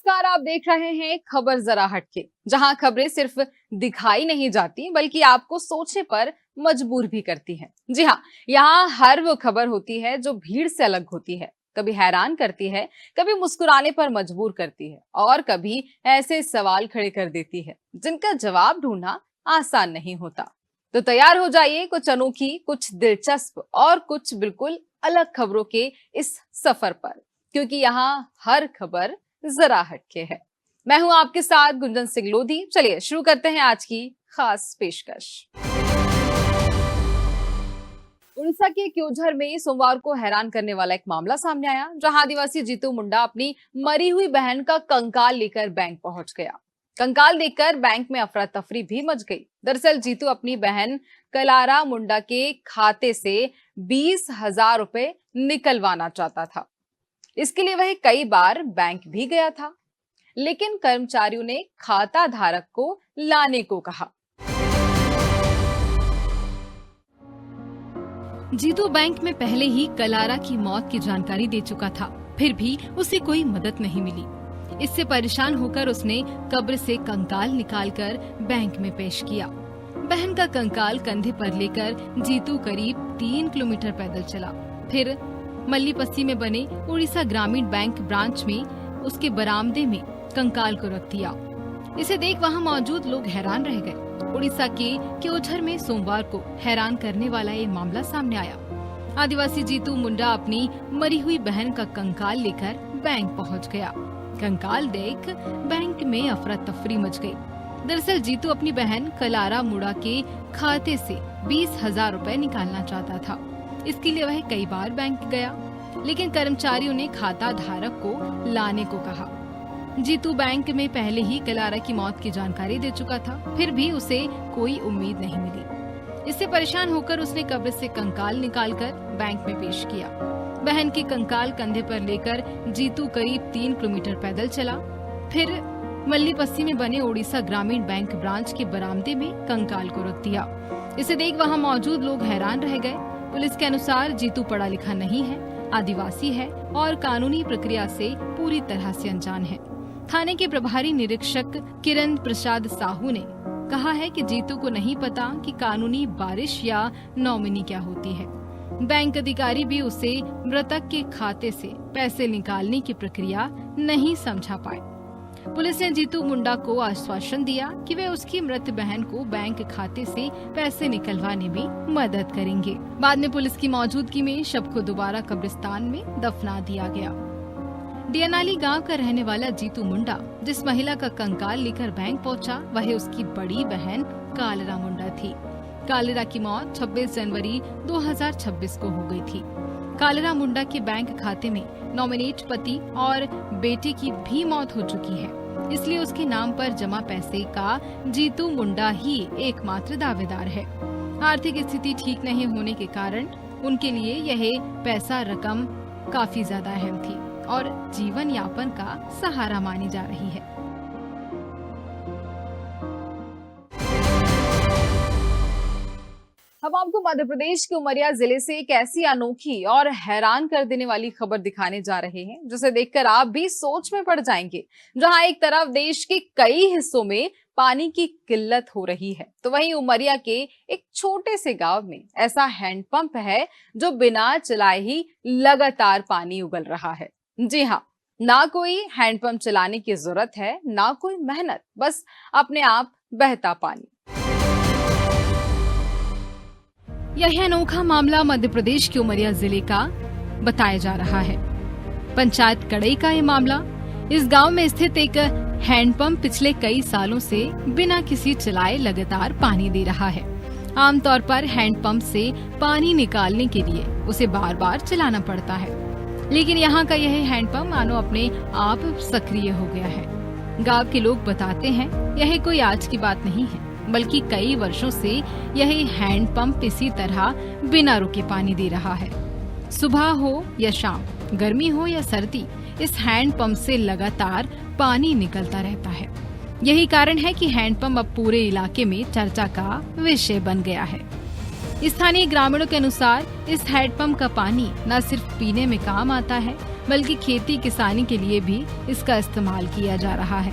नमस्कार, आप देख रहे हैं खबर जरा हटके, जहां खबरें सिर्फ दिखाई नहीं जाती बल्कि आपको सोचने पर मजबूर भी करती हैं। जी हाँ, यहाँ हर वो खबर होती है जो भीड़ से अलग होती है, कभी हैरान करती है, कभी मुस्कुराने पर मजबूर करती है और कभी ऐसे सवाल खड़े कर देती है जिनका जवाब ढूंढना आसान नहीं होता। तो तैयार हो जाइए कुछ अनोखी, कुछ दिलचस्प और कुछ बिल्कुल अलग खबरों के इस सफर पर, क्योंकि यहाँ हर खबर जरा हटके है। मैं हूं आपके साथ गुंजन सिंह लोधी। चलिए शुरू करते हैं आज की खास पेशकश। उड़ीसा के क्योंझर में सोमवार को हैरान करने वाला एक मामला सामने आया, जहां आदिवासी जीतू मुंडा अपनी मरी हुई बहन का कंकाल लेकर बैंक पहुंच गया। कंकाल देखकर बैंक में अफरा तफरी भी मच गई। दरअसल जीतू अपनी बहन कलारा मुंडा के खाते से 20,000 रुपए निकलवाना चाहता था। इसके लिए वह कई बार बैंक भी गया था, लेकिन कर्मचारियों ने खाता धारक को लाने को कहा। जीतू बैंक में पहले ही कलारा की मौत की जानकारी दे चुका था, फिर भी उसे कोई मदद नहीं मिली। इससे परेशान होकर उसने कब्र से कंकाल निकालकर बैंक में पेश किया। बहन का कंकाल कंधे पर लेकर जीतू करीब 3 किलोमीटर पैदल चला। फिर मल्लीपस्सी में बने उड़ीसा ग्रामीण बैंक ब्रांच में उसके बरामदे में कंकाल को रख दिया। इसे देख वहां मौजूद लोग हैरान रह गए। उड़ीसा के क्योंझर में सोमवार को हैरान करने वाला ये मामला सामने आया। आदिवासी जीतू मुंडा अपनी मरी हुई बहन का कंकाल लेकर बैंक पहुंच गया। कंकाल देख बैंक में अफरा तफरी मच गई। दरअसल जीतू अपनी बहन कलारा मुंडा के खाते से 20,000 रुपए निकालना चाहता था। इसके लिए वह कई बार बैंक गया, लेकिन कर्मचारियों ने खाता धारक को लाने को कहा। जीतू बैंक में पहले ही कलारा की मौत की जानकारी दे चुका था, फिर भी उसे कोई उम्मीद नहीं मिली। इससे परेशान होकर उसने कब्र से कंकाल निकालकर बैंक में पेश किया। बहन के कंकाल कंधे पर लेकर जीतू करीब 3 किलोमीटर पैदल चला। फिर मल्लीपस्सी में बने उड़ीसा ग्रामीण बैंक ब्रांच के बरामदे में कंकाल को रख दिया। इसे देख वहां मौजूद लोग हैरान रह गए। पुलिस के अनुसार जीतू पढ़ा लिखा नहीं है, आदिवासी है और कानूनी प्रक्रिया से पूरी तरह से अनजान है। थाने के प्रभारी निरीक्षक किरण प्रसाद साहू ने कहा है कि जीतू को नहीं पता कि कानूनी बारिश या नॉमिनी क्या होती है। बैंक अधिकारी भी उसे मृतक के खाते से पैसे निकालने की प्रक्रिया नहीं समझा पाए। पुलिस ने जीतू मुंडा को आश्वासन दिया कि वे उसकी मृत बहन को बैंक खाते से पैसे निकलवाने में मदद करेंगे। बाद में पुलिस की मौजूदगी में शव को दोबारा कब्रिस्तान में दफना दिया गया। डियनाली गांव का रहने वाला जीतू मुंडा जिस महिला का कंकाल लेकर बैंक पहुंचा, वह उसकी बड़ी बहन कालरा मुंडा थी। कालरा की मौत 26 जनवरी 2026 को हो गई थी। कालरा मुंडा के बैंक खाते में नॉमिनेट पति और बेटे की भी मौत हो चुकी है, इसलिए उसके नाम पर जमा पैसे का जीतू मुंडा ही एकमात्र दावेदार है। आर्थिक स्थिति ठीक नहीं होने के कारण उनके लिए यह पैसा रकम काफी ज्यादा अहम थी और जीवन यापन का सहारा मानी जा रही है। हम आपको मध्य प्रदेश के उमरिया जिले से एक ऐसी अनोखी और हैरान कर देने वाली खबर दिखाने जा रहे हैं, जिसे देखकर आप भी सोच में पड़ जाएंगे। जहां एक तरफ देश के कई हिस्सों में पानी की किल्लत हो रही है, तो वहीं उमरिया के एक छोटे से गांव में ऐसा हैंडपंप है जो बिना चलाए ही लगातार पानी उगल रहा है। जी हाँ, ना कोई हैंडपंप चलाने की जरूरत है, ना कोई मेहनत, बस अपने आप बहता पानी। यह अनोखा मामला मध्य प्रदेश के उमरिया जिले का बताया जा रहा है। पंचायत कड़ई का ये मामला। इस गांव में स्थित एक हैंडपंप पिछले कई सालों से बिना किसी चलाए लगातार पानी दे रहा है। आमतौर पर हैंडपंप से पानी निकालने के लिए उसे बार बार चलाना पड़ता है, लेकिन यहाँ का यह हैंडपंप मानो अपने आप सक्रिय हो गया है। गांव के लोग बताते हैं यह कोई आज की बात नहीं है, बल्कि कई वर्षों से यह हैंडपंप इसी तरह बिना रुके पानी दे रहा है। सुबह हो या शाम, गर्मी हो या सर्दी, इस हैंडपंप से लगातार पानी निकलता रहता है। यही कारण है कि हैंडपंप अब पूरे इलाके में चर्चा का विषय बन गया है। स्थानीय ग्रामीणों के अनुसार इस हैंडपंप का पानी न सिर्फ पीने में काम आता है, बल्कि खेती किसानी के लिए भी इसका इस्तेमाल किया जा रहा है।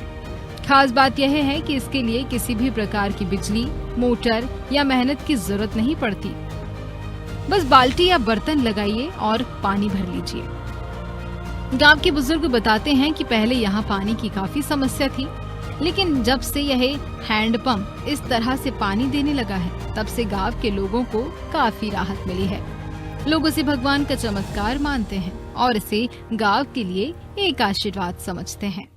खास बात यह है कि इसके लिए किसी भी प्रकार की बिजली, मोटर या मेहनत की जरूरत नहीं पड़ती। बस बाल्टी या बर्तन लगाइए और पानी भर लीजिए। गांव के बुजुर्ग बताते हैं कि पहले यहाँ पानी की काफी समस्या थी, लेकिन जब से यह हैंडपंप इस तरह से पानी देने लगा है, तब से गांव के लोगों को काफी राहत मिली है। लोग उसे भगवान का चमत्कार मानते हैं और इसे गांव के लिए एक आशीर्वाद समझते हैं।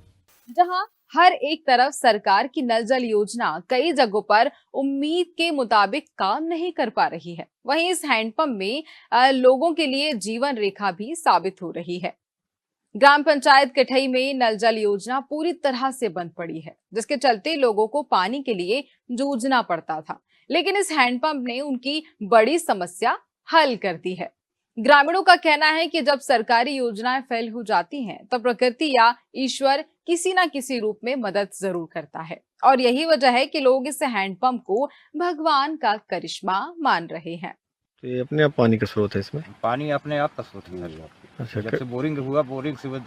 जहां हर एक तरफ सरकार की नल जल योजना कई जगहों पर उम्मीद के मुताबिक काम नहीं कर पा रही है, वहीं इस हैंडपंप में लोगों के लिए जीवन रेखा भी साबित हो रही है। ग्राम पंचायत कठई में नल जल योजना पूरी तरह से बंद पड़ी है, जिसके चलते लोगों को पानी के लिए जूझना पड़ता था, लेकिन इस हैंडपंप ने उनकी बड़ी समस्या हल कर दी है। ग्रामीणों का कहना है कि जब सरकारी योजनाएं फेल हो जाती हैं, तो प्रकृति या ईश्वर किसी न किसी रूप में मदद जरूर करता है, और यही वजह है कि लोग इस हैंडपंप को भगवान का करिश्मा मान रहे हैं। तो ये अपने आप पानी का स्रोत है इसमें? पानी अपने आप का स्रोत है। अच्छा, जब से बोरिंग हुआ, बोरिंग से वो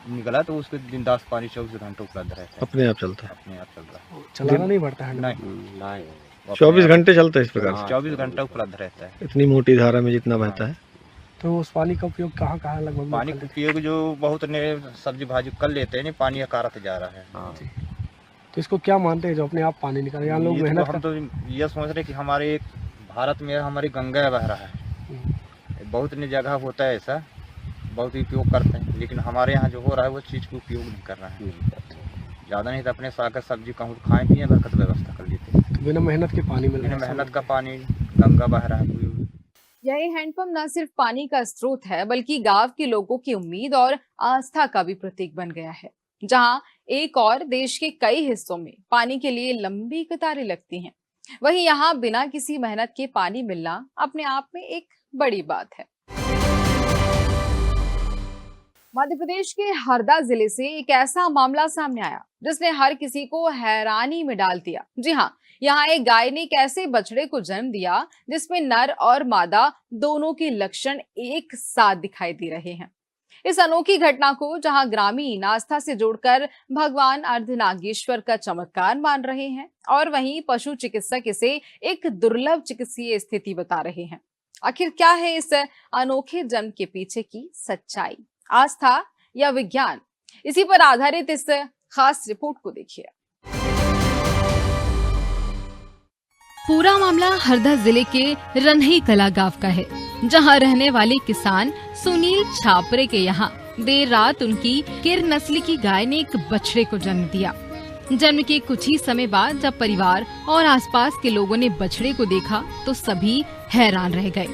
निकला तो उसके बिंदास पानी 24 घंटे उपलब्ध रहता है। अपने आप चलता है? अपने आप चलता है, चलाना नहीं पड़ता है? नहीं 24 घंटे चलता है इस प्रकार से? 24 घंटा उपलब्ध रहता है। इतनी मोटी धारा में जितना बहता है। तो उस पानी का उपयोग कहाँ कहाँ लगभग? पानी का उपयोग जो बहुत ने सब्जी भाजी कर लेते हैं, नहीं पानी अकारत जा रहा है। तो इसको क्या मानते हैं जो अपने आप पानी निकल? यहाँ लोग मेहनत हम तो ये सोच रहे कि हमारे एक भारत में हमारी गंगा बह रहा है। बहुत ने जगह होता है ऐसा, बहुत उपयोग करते हैं, लेकिन हमारे यहाँ जो हो रहा है वो चीज़ को उपयोग नहीं कर रहा है। ज़्यादा नहीं तो अपने साग सब्जी कहूँ खाएं पिए बरकत व्यवस्था कर लेते हैं। तो बिना मेहनत के पानी मिल रहा है? बिना मेहनत का पानी गंगा बह रहा है। यह हैंडपंप न सिर्फ पानी का स्रोत है, बल्कि गांव के लोगों की उम्मीद और आस्था का भी प्रतीक बन गया है। जहां एक और देश के कई हिस्सों में पानी के लिए लंबी कतारें लगती हैं, वहीं यहाँ बिना किसी मेहनत के पानी मिलना अपने आप में एक बड़ी बात है। मध्य प्रदेश के हरदा जिले से एक ऐसा मामला सामने आया जिसने हर किसी को हैरानी में डाल दिया। जी हाँ, यहाँ एक गाय ने एक ऐसे बछड़े को जन्म दिया जिसमें नर और मादा दोनों के लक्षण एक साथ दिखाई दे रहे हैं। इस अनोखी घटना को जहां ग्रामीण आस्था से जोड़कर भगवान अर्धनागेश्वर का चमत्कार मान रहे हैं, और वहीं पशु चिकित्सक इसे एक दुर्लभ चिकित्सीय स्थिति बता रहे हैं। आखिर क्या है इस अनोखे जन्म के पीछे की सच्चाई, आस्था या विज्ञान? इसी पर आधारित इस खास रिपोर्ट को देखिए। पूरा मामला हरदा जिले के रन्ही कला गांव का है, जहां रहने वाले किसान सुनील छापरे के यहाँ देर रात उनकी किर नस्ल की गाय ने एक बछड़े को जन्म दिया। जन्म के कुछ ही समय बाद जब परिवार और आसपास के लोगों ने बछड़े को देखा तो सभी हैरान रह गए।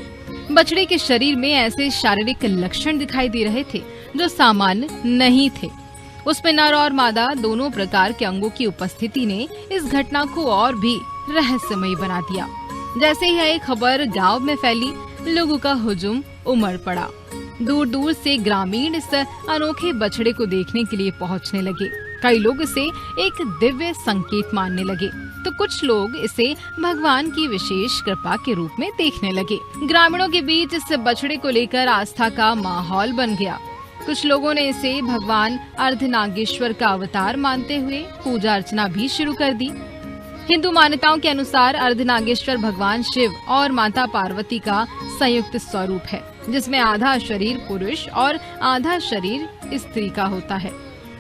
बछड़े के शरीर में ऐसे शारीरिक लक्षण दिखाई दे रहे थे जो सामान्य नहीं थे। उसमें नर और मादा दोनों प्रकार के अंगों की उपस्थिति ने इस घटना को और भी रहस्यमयी बना दिया। जैसे ही यह खबर गांव में फैली, लोगों का हुजूम उमड़ पड़ा। दूर दूर से ग्रामीण इस अनोखे बछड़े को देखने के लिए पहुंचने लगे। कई लोग इसे एक दिव्य संकेत मानने लगे, तो कुछ लोग इसे भगवान की विशेष कृपा के रूप में देखने लगे। ग्रामीणों के बीच इस बछड़े को लेकर आस्था का माहौल बन गया। कुछ लोगों ने इसे भगवान अर्धनागेश्वर का अवतार मानते हुए पूजा अर्चना भी शुरू कर दी। हिंदू मान्यताओं के अनुसार अर्धनागेश्वर भगवान शिव और माता पार्वती का संयुक्त स्वरूप है, जिसमें आधा शरीर पुरुष और आधा शरीर स्त्री का होता है।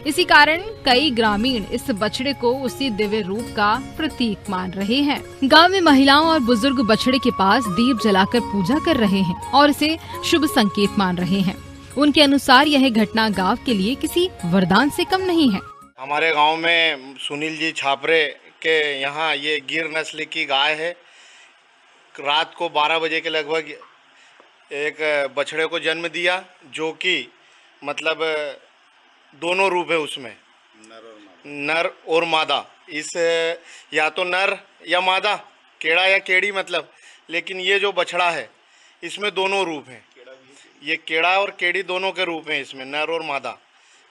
इसी कारण कई ग्रामीण इस बछड़े को उसी दिव्य रूप का प्रतीक मान रहे हैं। गांव में महिलाओं और बुजुर्ग बछड़े के पास दीप जलाकर पूजा कर रहे हैं और इसे शुभ संकेत मान रहे हैं। उनके अनुसार यह घटना गांव के लिए किसी वरदान से कम नहीं है। हमारे गांव में सुनील जी छापरे के यहाँ ये गिर नस्ल की गाय है। रात को 12 बजे के लगभग एक बछड़े को जन्म दिया, जो कि मतलब दोनों रूप है उसमें, नर और मादा। इस या तो नर या मादा, केड़ा या केड़ी मतलब, लेकिन ये जो बछड़ा है इसमें दोनों रूप हैं। ये केड़ा और केड़ी दोनों के रूप हैं इसमें, नर और मादा।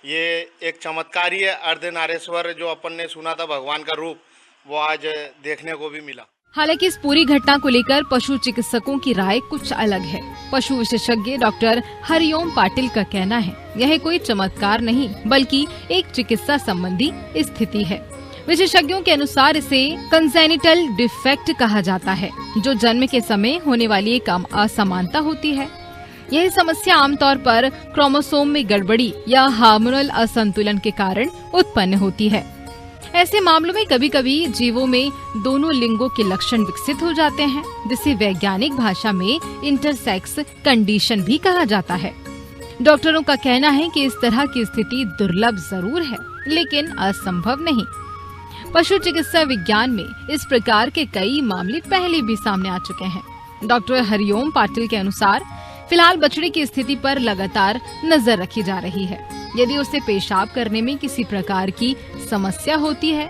ये एक चमत्कारी है। अर्धनारेश्वर जो अपन ने सुना था भगवान का रूप, वो आज देखने को भी मिला। हालांकि इस पूरी घटना को लेकर पशु चिकित्सकों की राय कुछ अलग है। पशु विशेषज्ञ डॉक्टर हरिओम पाटिल का कहना है, यह कोई चमत्कार नहीं बल्कि एक चिकित्सा संबंधी स्थिति है। विशेषज्ञों के अनुसार इसे कंजेनिटल डिफेक्ट कहा जाता है, जो जन्म के समय होने वाली एक असमानता होती है। यह समस्या आमतौर पर क्रोमोसोम में गड़बड़ी या हार्मोनल असंतुलन के कारण उत्पन्न होती है। ऐसे मामलों में कभी कभी जीवों में दोनों लिंगों के लक्षण विकसित हो जाते हैं, जिसे वैज्ञानिक भाषा में इंटरसेक्स कंडीशन भी कहा जाता है। डॉक्टरों का कहना है कि इस तरह की स्थिति दुर्लभ जरूर है, लेकिन असंभव नहीं। पशु चिकित्सा विज्ञान में इस प्रकार के कई मामले पहले भी सामने आ चुके हैं। डॉक्टर हरिओम पाटिल के अनुसार फिलहाल बछड़े की स्थिति पर लगातार नजर रखी जा रही है। यदि उसे पेशाब करने में किसी प्रकार की समस्या होती है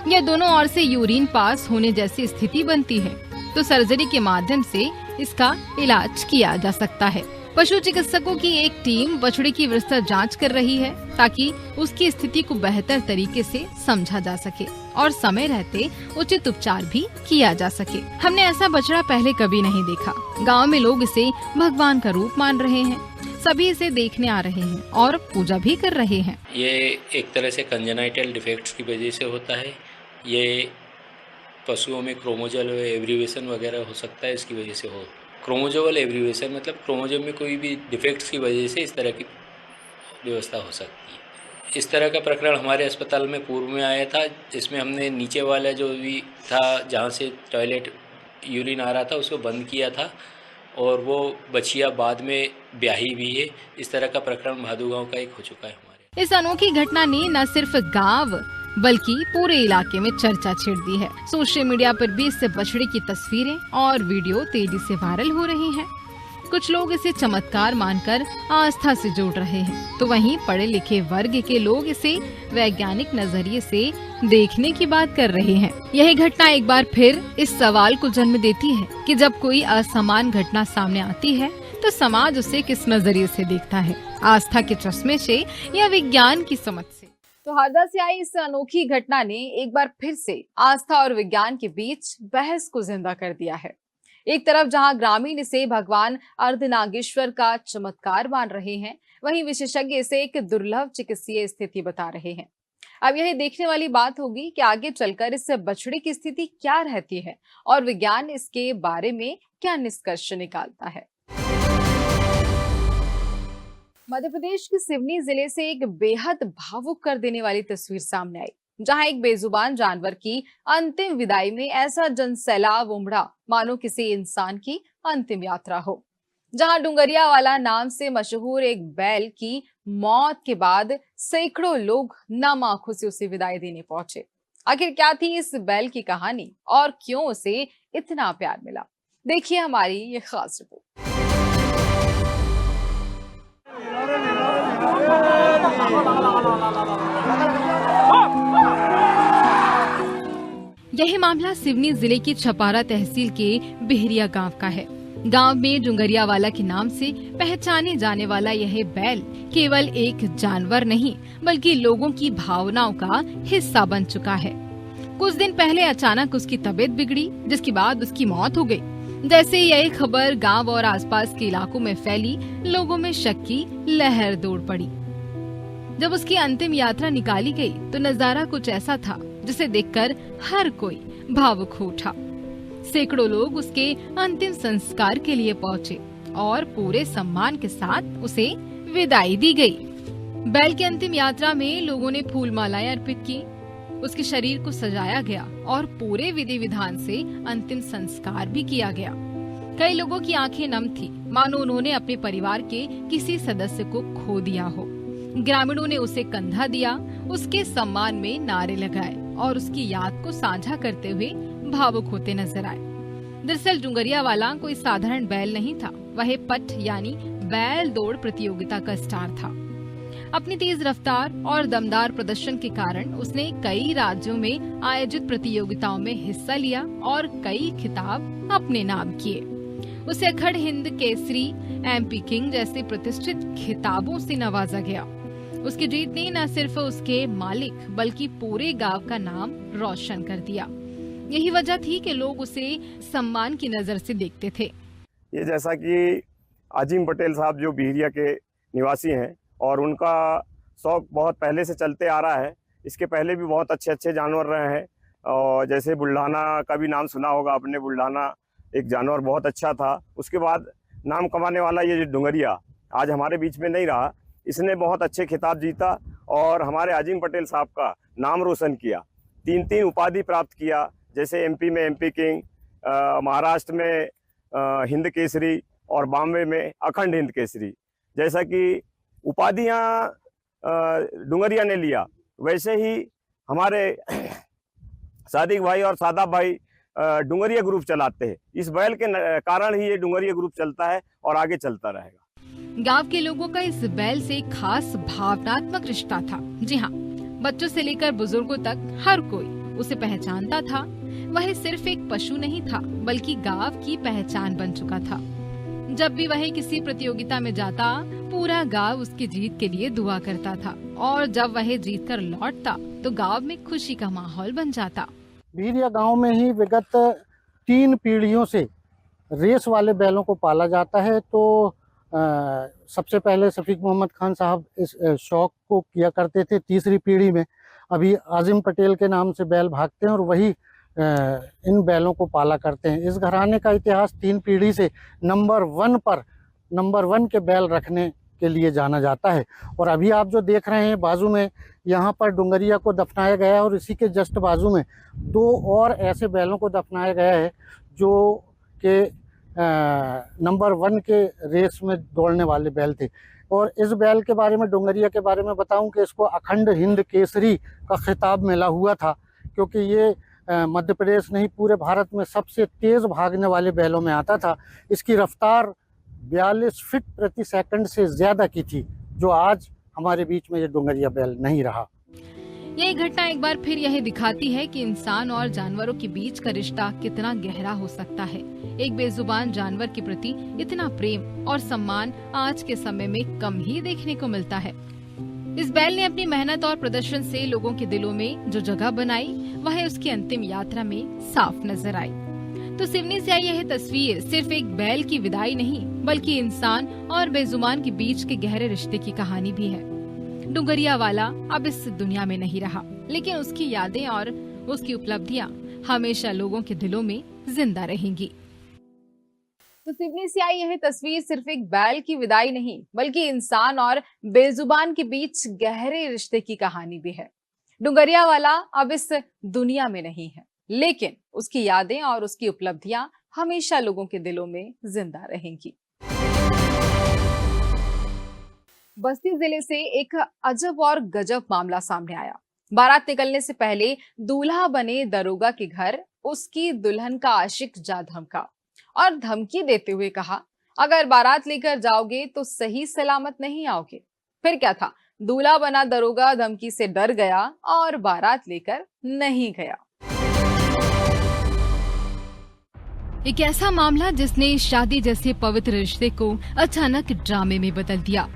या दोनों ओर से यूरिन पास होने जैसी स्थिति बनती है, तो सर्जरी के माध्यम से इसका इलाज किया जा सकता है। पशु चिकित्सकों की एक टीम बछड़े की विस्तृत जांच कर रही है, ताकि उसकी स्थिति को बेहतर तरीके से समझा जा सके और समय रहते उचित उपचार भी किया जा सके। हमने ऐसा बछड़ा पहले कभी नहीं देखा। गांव में लोग इसे भगवान का रूप मान रहे हैं, सभी इसे देखने आ रहे हैं और पूजा भी कर रहे हैं। ये एक तरह से कंजेनाइटल डिफेक्ट्स की वजह से होता है। ये पशुओं में क्रोमोजोमल एब्रीवेशन वगैरह हो सकता है, इसकी वजह से हो। क्रोमोजोमल एब्रीवेशन मतलब क्रोमोजोम में कोई भी डिफेक्ट्स की वजह से इस तरह की व्यवस्था हो सकती है। इस तरह का प्रकरण हमारे अस्पताल में पूर्व में आया था, जिसमें हमने नीचे वाला जो भी था जहाँ से टॉयलेट यूरिन आ रहा था उसको बंद किया था, और वो बछिया बाद में ब्याही भी है। इस तरह का प्रकरण भादू गाँव का एक हो चुका है हमारे। इस अनोखी घटना ने न सिर्फ गांव बल्कि पूरे इलाके में चर्चा छेड़ दी है। सोशल मीडिया पर भी इससे बछड़े की तस्वीरें और वीडियो तेजी से वायरल हो रही हैं। कुछ लोग इसे चमत्कार मानकर आस्था से जोड़ रहे हैं, तो वहीं पढ़े लिखे वर्ग के लोग इसे वैज्ञानिक नजरिए से देखने की बात कर रहे हैं। यह घटना एक बार फिर इस सवाल को जन्म देती है कि जब कोई असमान घटना सामने आती है तो समाज उसे किस नजरिए से देखता है, आस्था के चश्मे से या विज्ञान की समझ से। तो हरदा से आई इस अनोखी घटना ने एक बार फिर से आस्था और विज्ञान के बीच बहस को जिंदा कर दिया है। एक तरफ जहां ग्रामीण इसे भगवान अर्धनागेश्वर का चमत्कार मान रहे हैं, वहीं विशेषज्ञ इसे एक दुर्लभ चिकित्सीय स्थिति बता रहे हैं। अब यह देखने वाली बात होगी कि आगे चलकर इस बछड़े की स्थिति क्या रहती है और विज्ञान इसके बारे में क्या निष्कर्ष निकालता है। मध्य प्रदेश के सिवनी जिले से एक बेहद भावुक कर देने वाली तस्वीर सामने आई, जहां एक बेजुबान जानवर की अंतिम विदाई में ऐसा जनसैलाब उमड़ा मानो किसी इंसान की अंतिम यात्रा हो। जहां डुंगरिया वाला नाम से मशहूर एक बैल की मौत के बाद सैकड़ों लोग नम आंखों से उसे विदाई देने पहुंचे। आखिर क्या थी इस बैल की कहानी और क्यों उसे इतना प्यार मिला, देखिए हमारी ये खास रिपोर्ट। यह मामला सिवनी जिले की छपारा तहसील के बिहरिया गांव का है। गांव में डुंगरिया वाला के नाम से पहचाने जाने वाला यह बैल केवल एक जानवर नहीं बल्कि लोगों की भावनाओं का हिस्सा बन चुका है। कुछ दिन पहले अचानक उसकी तबीयत बिगड़ी, जिसके बाद उसकी मौत हो गई। जैसे यह खबर गांव और आसपास के इलाकों में फैली, लोगों में शक की लहर दौड़ पड़ी। जब उसकी अंतिम यात्रा निकाली गई तो नजारा कुछ ऐसा था जिसे देखकर हर कोई भावुक हो उठा। सैकड़ों लोग उसके अंतिम संस्कार के लिए पहुंचे और पूरे सम्मान के साथ उसे विदाई दी गई। बैल की अंतिम यात्रा में लोगों ने फूल मालाएं अर्पित की, उसके शरीर को सजाया गया और पूरे विधि विधान से अंतिम संस्कार भी किया गया। कई लोगों की आंखें नम थी, मानो उन्होंने अपने परिवार के किसी सदस्य को खो दिया हो। ग्रामीणों ने उसे कंधा दिया, उसके सम्मान में नारे लगाए और उसकी याद को साझा करते हुए भावुक होते नजर आए। दरअसल डुंगरिया वाला कोई साधारण बैल नहीं था, वह पट यानी बैल दौड़ प्रतियोगिता का स्टार था। अपनी तेज रफ्तार और दमदार प्रदर्शन के कारण उसने कई राज्यों में आयोजित प्रतियोगिताओं में हिस्सा लिया और कई खिताब अपने नाम किए। उसे अखंड हिंद केसरी, एमपी किंग जैसे प्रतिष्ठित खिताबों से नवाजा गया। उसकी जीत ने न सिर्फ उसके मालिक बल्कि पूरे गांव का नाम रोशन कर दिया। यही वजह थी कि लोग उसे सम्मान की नजर से देखते थे। ये जैसा कि आजिम पटेल साहब जो बिहरिया के निवासी हैं और उनका शौक बहुत पहले से चलते आ रहा है। इसके पहले भी बहुत अच्छे अच्छे जानवर रहे हैं और जैसे बुल्ढाना का भी नाम सुना होगा आपने। बुल्ढाना एक जानवर बहुत अच्छा था। उसके बाद नाम कमाने वाला ये जो डुंगरिया आज हमारे बीच में नहीं रहा, इसने बहुत अच्छे खिताब जीता और हमारे आजिम पटेल साहब का नाम रोशन किया। 3 उपाधि प्राप्त किया, जैसे एमपी में एमपी किंग, महाराष्ट्र में हिंद केसरी और बॉम्बे में अखंड हिंद केसरी। जैसा कि उपाधियाँ डुंगरिया ने लिया, वैसे ही हमारे सादिक भाई और सादाब भाई डुंगरिया ग्रुप चलाते हैं। इस बैल के कारण ही ये डुंगरिया ग्रुप चलता है और आगे चलता रहेगा। गांव के लोगों का इस बैल से खास भावनात्मक रिश्ता था। जी हाँ, बच्चों से लेकर बुजुर्गों तक हर कोई उसे पहचानता था। वह सिर्फ एक पशु नहीं था, बल्कि गांव की पहचान बन चुका था। जब भी वह किसी प्रतियोगिता में जाता, पूरा गांव उसकी जीत के लिए दुआ करता था और जब वह जीत कर लौटता तो गांव में खुशी का माहौल बन जाता। बिहरिया गांव में ही विगत 3 पीढ़ियों से रेस वाले बैलों को पाला जाता है। तो सबसे पहले शफीक मोहम्मद खान साहब इस शौक को किया करते थे। तीसरी पीढ़ी में अभी आजिम पटेल के नाम से बैल भागते हैं और वही इन बैलों को पाला करते हैं। इस घराने का इतिहास 3 पीढ़ी से नंबर 1 के बैल रखने के लिए जाना जाता है। और अभी आप जो देख रहे हैं बाजू में, यहाँ पर डुंगरिया को दफनाया गया है और इसी के जस्ट बाजू में 2 और ऐसे बैलों को दफनाया गया है जो कि नंबर 1 के रेस में दौड़ने वाले बैल थे। और इस बैल के बारे में, डुंगरिया के बारे में बताऊं कि इसको अखंड हिंद केसरी का खिताब मिला हुआ था, क्योंकि ये मध्य प्रदेश नहीं पूरे भारत में सबसे तेज़ भागने वाले बैलों में आता था। इसकी रफ्तार 42 फीट प्रति सेकंड से ज़्यादा की थी, जो आज हमारे बीच में ये डुंगरिया बैल नहीं रहा। यह घटना एक बार फिर यह दिखाती है कि इंसान और जानवरों के बीच का रिश्ता कितना गहरा हो सकता है। एक बेजुबान जानवर के प्रति इतना प्रेम और सम्मान आज के समय में कम ही देखने को मिलता है। इस बैल ने अपनी मेहनत और प्रदर्शन से लोगों के दिलों में जो जगह बनाई, वह उसकी अंतिम यात्रा में साफ नजर आई। तो सिवनी से आई यह तस्वीर सिर्फ एक बैल की विदाई नहीं, बल्कि इंसान और बेजुबान के बीच के गहरे रिश्ते की कहानी भी है। डुंगरिया वाला अब इस दुनिया में नहीं रहा, लेकिन उसकी यादें और उसकी उपलब्धियां हमेशा लोगों के दिलों में जिंदा रहेंगी। तो सिवनी से आई यह तस्वीर सिर्फ एक बैल की विदाई नहीं, बल्कि इंसान और बेजुबान के बीच गहरे रिश्ते की कहानी भी है। डुंगरिया वाला अब इस दुनिया में नहीं है, लेकिन उसकी यादें और उसकी उपलब्धियां हमेशा लोगों के दिलों में जिंदा रहेंगी। बस्ती जिले से एक अजब और गजब मामला सामने आया। बारात निकलने से पहले दूल्हा बने दरोगा के घर उसकी दुल्हन का आशिक जा धमका और धमकी देते हुए कहा, अगर बारात लेकर जाओगे तो सही सलामत नहीं आओगे। फिर क्या था, दूल्हा बना दरोगा धमकी से डर गया और बारात लेकर नहीं गया। एक ऐसा मामला जिसने शादी जैसे पवित्र रिश्ते को अचानक ड्रामे में बदल दिया।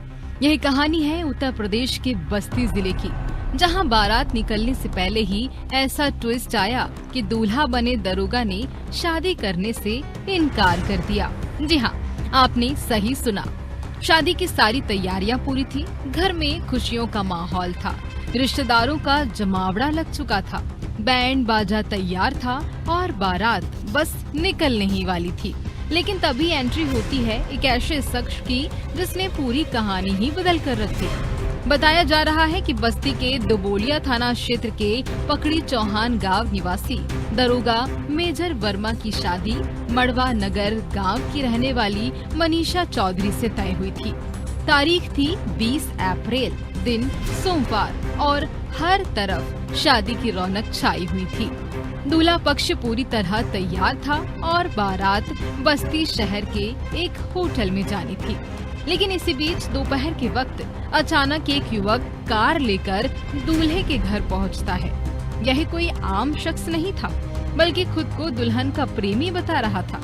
यह कहानी है उत्तर प्रदेश के बस्ती जिले की, जहां बारात निकलने से पहले ही ऐसा ट्विस्ट आया कि दूल्हा बने दरोगा ने शादी करने से इनकार कर दिया। जी हाँ, आपने सही सुना। शादी की सारी तैयारियां पूरी थी, घर में खुशियों का माहौल था, रिश्तेदारों का जमावड़ा लग चुका था, बैंड बाजा तैयार था और बारात बस निकलने ही वाली थी। लेकिन तभी एंट्री होती है एक ऐसे शख्स की जिसने पूरी कहानी ही बदल कर रख दी। बताया जा रहा है कि बस्ती के दुबोलिया थाना क्षेत्र के पकड़ी चौहान गांव निवासी दरोगा मेजर वर्मा की शादी मड़वा नगर गांव की रहने वाली मनीषा चौधरी से तय हुई थी। तारीख थी 20 अप्रैल, दिन सोमवार और हर तरफ शादी की रौनक छाई हुई थी। दूल्हा पक्ष पूरी तरह तैयार था और बारात बस्ती शहर के एक होटल में जानी थी। लेकिन इसी बीच दोपहर के वक्त अचानक एक युवक कार लेकर दूल्हे के घर पहुंचता है। यह कोई आम शख्स नहीं था, बल्कि खुद को दुल्हन का प्रेमी बता रहा था।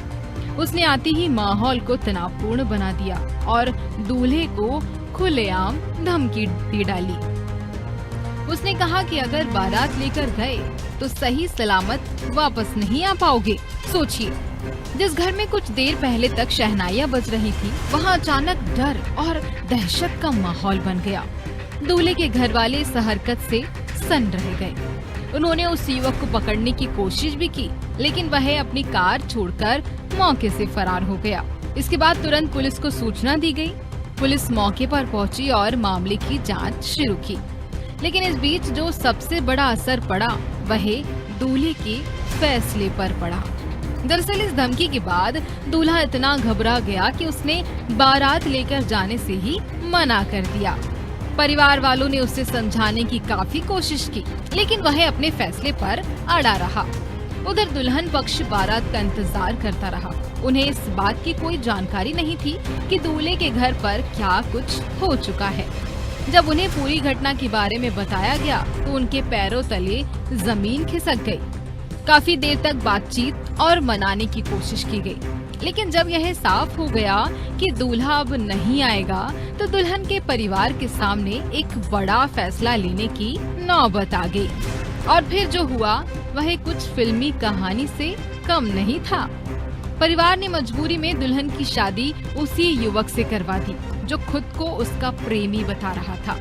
उसने आते ही माहौल को तनावपूर्ण बना दिया और दूल्हे को खुलेआम धमकी दे डाली। उसने कहा कि अगर बारात लेकर गए तो तो सही सलामत वापस नहीं आ पाओगे। सोचिए, जिस घर में कुछ देर पहले तक शहनाइयां बज रही थी, वहां अचानक डर और दहशत का माहौल बन गया। दूल्हे के घर वाले इस हरकत से सन्न रह गए। उन्होंने उस युवक को पकड़ने की कोशिश भी की, लेकिन वह अपनी कार छोड़कर मौके से फरार हो गया। इसके बाद तुरंत पुलिस को सूचना दी गई। पुलिस मौके पर पहुंची और मामले की जांच शुरू की। लेकिन इस बीच जो सबसे बड़ा असर पड़ा वह दूल्हे के फैसले पर पड़ा। दरअसल इस धमकी के बाद दूल्हा इतना घबरा गया कि उसने बारात लेकर जाने से ही मना कर दिया। परिवार वालों ने उसे समझाने की काफी कोशिश की, लेकिन वह अपने फैसले पर अड़ा रहा। उधर दुल्हन पक्ष बारात का इंतजार करता रहा। उन्हें इस बात की कोई जानकारी नहीं थी कि दूल्हे के घर पर क्या कुछ हो चुका है। जब उन्हें पूरी घटना के बारे में बताया गया तो उनके पैरों तले जमीन खिसक गई। काफी देर तक बातचीत और मनाने की कोशिश की गई, लेकिन जब यह साफ हो गया कि दूल्हा अब नहीं आएगा तो दुल्हन के परिवार के सामने एक बड़ा फैसला लेने की नौबत आ गई। और फिर जो हुआ वह कुछ फिल्मी कहानी से कम नहीं था। परिवार ने मजबूरी में दुल्हन की शादी उसी युवक से करवा दी जो खुद को उसका प्रेमी बता रहा था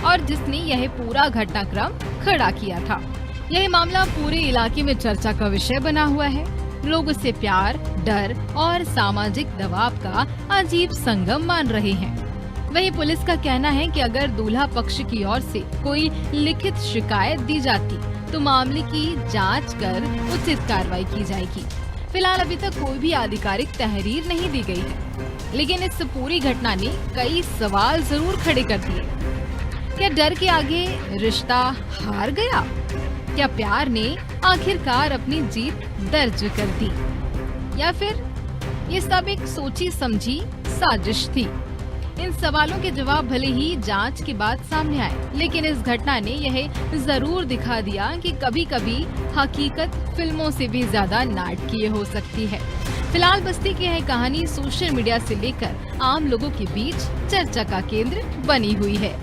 और जिसने यह पूरा घटनाक्रम खड़ा किया था। यह मामला पूरे इलाके में चर्चा का विषय बना हुआ है। लोग इसे प्यार, डर और सामाजिक दबाव का अजीब संगम मान रहे हैं। वहीं पुलिस का कहना है कि अगर दूल्हा पक्ष की ओर से कोई लिखित शिकायत दी जाती तो मामले की जांच कर उचित कार्रवाई की जाएगी। फिलहाल अभी तक कोई भी आधिकारिक तहरीर नहीं दी गई है, लेकिन इस पूरी घटना ने कई सवाल जरूर खड़े कर दिए। क्या डर के आगे रिश्ता हार गया? क्या प्यार ने आखिरकार अपनी जीत दर्ज कर दी, या फिर ये सब एक सोची समझी साजिश थी? इन सवालों के जवाब भले ही जांच के बाद सामने आए, लेकिन इस घटना ने यह जरूर दिखा दिया कि कभी-कभी हकीकत फिल्मों से भी ज्यादा नाटकीय हो सकती है। फिलहाल बस्ती की यह कहानी सोशल मीडिया से लेकर आम लोगों के बीच चर्चा का केंद्र बनी हुई है।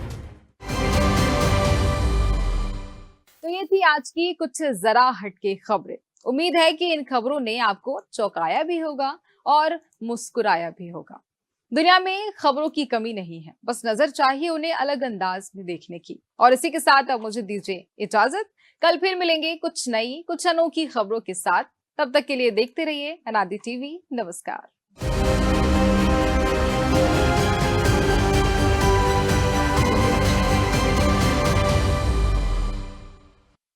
तो ये थी आज की कुछ जरा हटके खबरें। उम्मीद है कि इन खबरों ने आपको चौंकाया भी होगा और मुस्कुराया भी होगा। दुनिया में खबरों की कमी नहीं है, बस नजर चाहिए उन्हें अलग अंदाज में देखने की। और इसी के साथ अब मुझे दीजिए इजाजत। कल फिर मिलेंगे कुछ नई, कुछ अनोखी खबरों के साथ। तब तक के लिए देखते रहिए अनादि टीवी। नमस्कार।